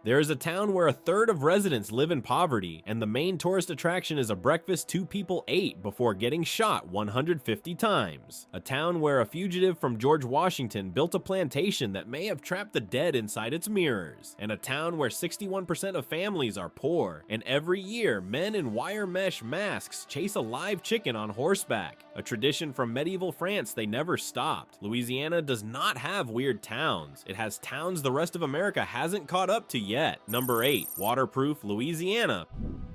There is a town where a third of residents live in poverty, and the main tourist attraction is a breakfast two people ate before getting shot 150 times. A town where a fugitive from George Washington built a plantation that may have trapped the dead inside its mirrors. And a town where 61% of families are poor, and every year men in wire mesh masks chase a live chicken on horseback. A tradition from medieval France they never stopped. Louisiana does not have weird towns. It has towns the rest of America hasn't caught up to yet. Number 8, waterproof Louisiana.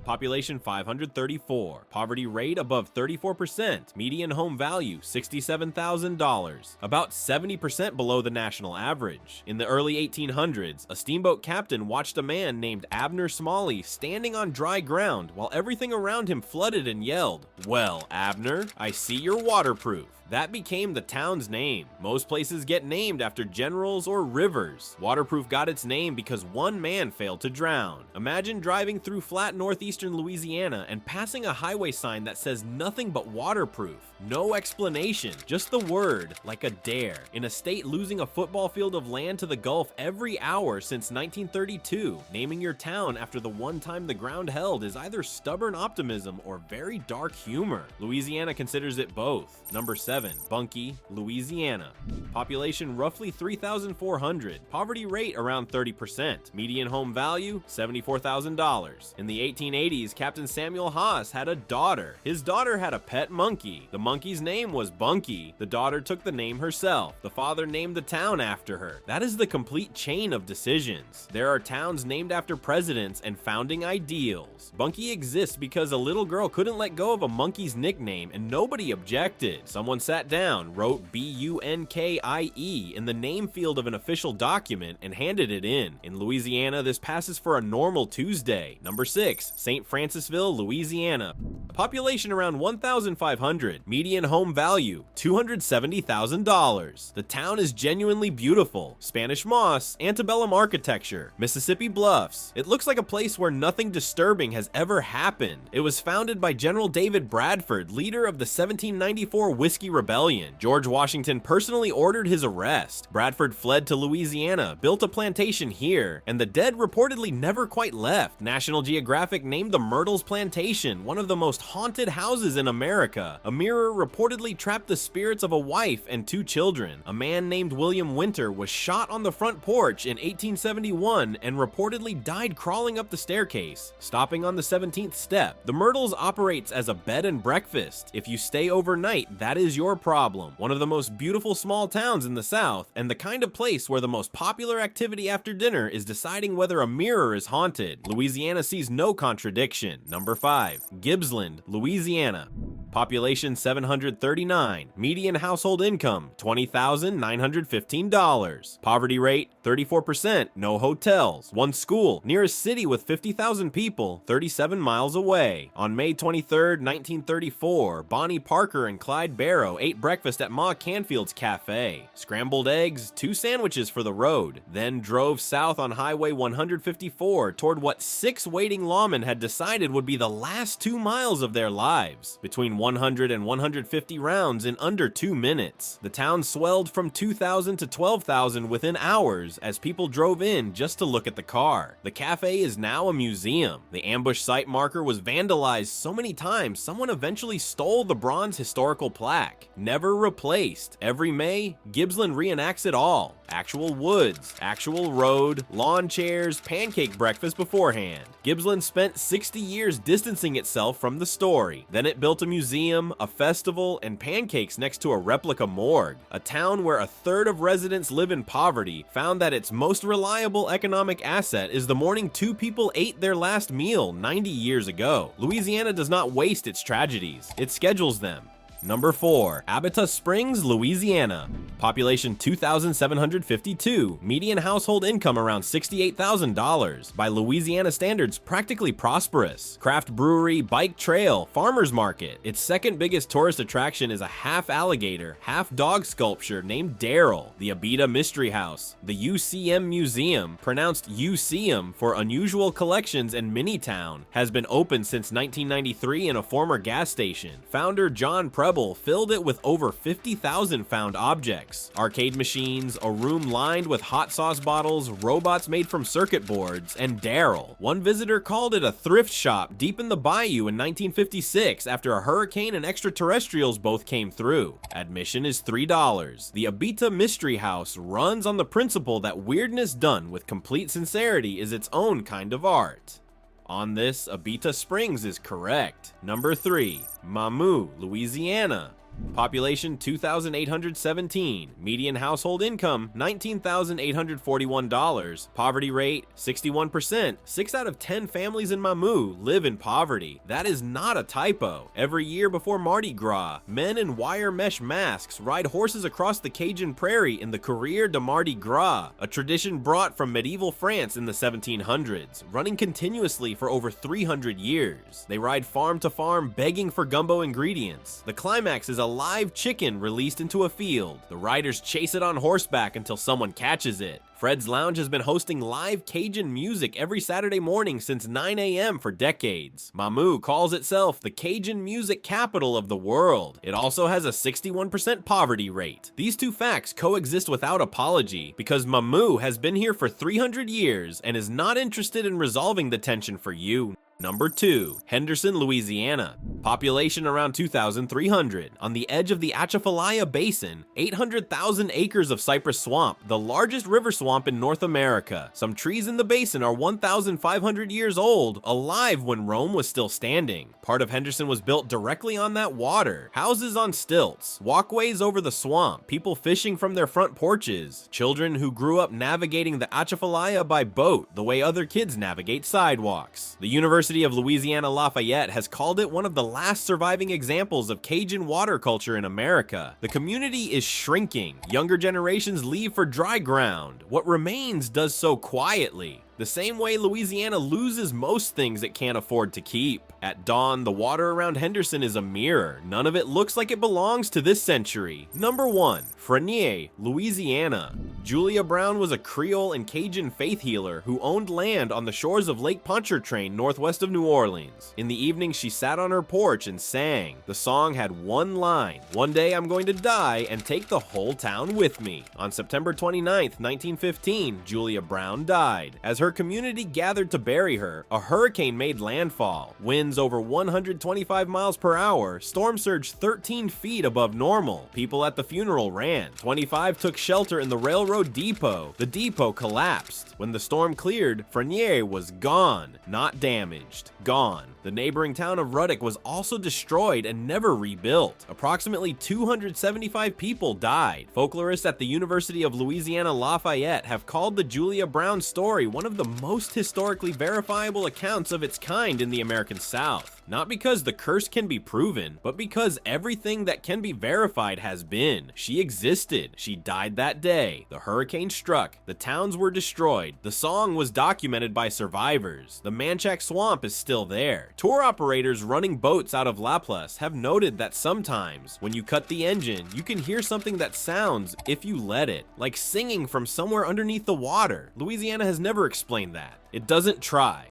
Population 534. Poverty rate above 34%. Median home value $67,000. About 70% below the national average. In the early 1800s, a steamboat captain watched a man named Abner Smalley standing on dry ground while everything around him flooded and yelled, "Well, Abner, I see you're waterproof." That became the town's name. Most places get named after generals or rivers. Waterproof got its name because one man failed to drown. Imagine driving through flat northeastern Louisiana and passing a highway sign that says nothing but waterproof. No explanation, just the word, like a dare. In a state losing a football field of land to the Gulf every hour since 1932, naming your town after the one time the ground held is either stubborn optimism or very dark humor. Louisiana considers it both. Number 7. Bunkie, Louisiana. Population roughly 3,400. Poverty rate around 30%. Median home value $74,000. In the 1880s, Captain Samuel Haas had a daughter. His daughter had a pet monkey. The monkey's name was Bunkie. The daughter took the name herself. The father named the town after her. That is the complete chain of decisions. There are towns named after presidents and founding ideals. Bunkie exists because a little girl couldn't let go of a monkey's nickname and nobody objected. Someone sat down, wrote Bunkie in the name field of an official document, and handed it in. In Louisiana, this passes for a normal Tuesday. Number 6, St. Francisville, Louisiana. Population around 1,500. Median home value $270,000. The town is genuinely beautiful. Spanish moss, antebellum architecture, Mississippi bluffs. It looks like a place where nothing disturbing has ever happened. It was founded by General David Bradford, leader of the 1794 Whiskey Rebellion. George Washington personally ordered his arrest. Bradford fled to Louisiana, built a plantation here, and the dead reportedly never quite left. National Geographic named the Myrtles Plantation one of the most haunted houses in America. A mirror reportedly trapped the spirits of a wife and 2 children. A man named William Winter was shot on the front porch in 1871 and reportedly died crawling up the staircase, stopping on the 17th step. The Myrtles operates as a bed and breakfast. If you stay overnight, that is your problem. One of the most beautiful small towns in the South, and the kind of place where the most popular activity after dinner is deciding whether a mirror is haunted. Louisiana sees no contradiction. Number 5, Gibbsland, Louisiana. Population 739. Median household income $20,915. Poverty rate 34%. No hotels. One school. Nearest city with 50,000 people 37 miles away. On May 23, 1934, Bonnie Parker and Clyde Barrow ate breakfast at Ma Canfield's Cafe. Scrambled eggs, 2 sandwiches for the road. Then drove south on Highway 154 toward what 6 waiting lawmen had decided would be the last 2 miles of their lives. Between 100 and 150 rounds in under 2 minutes. The town swelled from 2,000 to 12,000 within hours as people drove in just to look at the car. The cafe is now a museum. The ambush site marker was vandalized so many times someone eventually stole the bronze historical plaque. Never replaced. Every May, Gibbsland reenacts it all. Actual woods, actual road, lawn chairs, pancake breakfast beforehand. Gibbsland spent 60 years distancing itself from the story. Then it built a museum, a festival, and pancakes next to a replica morgue. A town where a third of residents live in poverty found that its most reliable economic asset is the morning 2 people ate their last meal 90 years ago. Louisiana does not waste its tragedies, it schedules them. Number 4, Abitta Springs, Louisiana. Population 2,752. Median household income around $68,000. By Louisiana standards, practically prosperous. Craft brewery, bike trail, farmer's market. Its second biggest tourist attraction is a half alligator, half dog sculpture named Daryl. The Abitta Mystery House. The UCM Museum, pronounced UCM for Unusual Collections and Minitown, has been open since 1993 in a former gas station. Founder John Preble rebel filled it with over 50,000 found objects. Arcade machines, a room lined with hot sauce bottles, robots made from circuit boards, and Daryl. One visitor called it a thrift shop deep in the bayou in 1956 after a hurricane and extraterrestrials both came through. Admission is $3. The Abita Mystery House runs on the principle that weirdness done with complete sincerity is its own kind of art. On this, Abita Springs is correct. Number 3, Mamou, Louisiana. Population 2,817. Median household income $19,841. Poverty rate 61%. 6 out of 10 families in Mamou live in poverty. That is not a typo. Every year before Mardi Gras, men in wire mesh masks ride horses across the Cajun prairie in the Courrier de Mardi Gras, a tradition brought from medieval France in the 1700s, running continuously for over 300 years. They ride farm to farm begging for gumbo ingredients. The climax is a live chicken released into a field. The riders chase it on horseback until someone catches it. Fred's Lounge has been hosting live Cajun music every Saturday morning since 9 a.m. for decades. Mamou calls itself the Cajun music capital of the world. It also has a 61% poverty rate. These two facts coexist without apology because Mamou has been here for 300 years and is not interested in resolving the tension for you. Number 2, Henderson, Louisiana. Population around 2,300. On the edge of the Atchafalaya Basin, 800,000 acres of cypress swamp, the largest river swamp in North America. Some trees in the basin are 1,500 years old, alive when Rome was still standing. Part of Henderson was built directly on that water. Houses on stilts, walkways over the swamp, people fishing from their front porches, children who grew up navigating the Atchafalaya by boat the way other kids navigate sidewalks. The University of Louisiana Lafayette has called it one of the last surviving examples of Cajun water culture in America. The community is shrinking. Younger generations leave for dry ground. What remains does so quietly. The same way Louisiana loses most things it can't afford to keep. At dawn, the water around Henderson is a mirror. None of it looks like it belongs to this century. Number 1, Frenier, Louisiana. Julia Brown was a Creole and Cajun faith healer who owned land on the shores of Lake Pontchartrain northwest of New Orleans. In the evening, she sat on her porch and sang. The song had one line, "One day I'm going to die and take the whole town with me." On September 29th, 1915, Julia Brown died. As her community gathered to bury her, a hurricane made landfall. Winds over 125 miles per hour, storm surge 13 feet above normal. People at the funeral ran. 25 took shelter in the railroad depot. The depot collapsed. When the storm cleared, Frenier was gone, not damaged. Gone. The neighboring town of Ruddock was also destroyed and never rebuilt. Approximately 275 people died. Folklorists at the University of Louisiana Lafayette have called the Julia Brown story one of the most historically verifiable accounts of its kind in the American South. Not because the curse can be proven, but because everything that can be verified has been. She existed. She died that day. The hurricane struck. The towns were destroyed. The song was documented by survivors. The Manchac Swamp is still there. Tour operators running boats out of Laplace have noted that sometimes, when you cut the engine, you can hear something that sounds, if you let it, like singing from somewhere underneath the water. Louisiana has never explained that. It doesn't try.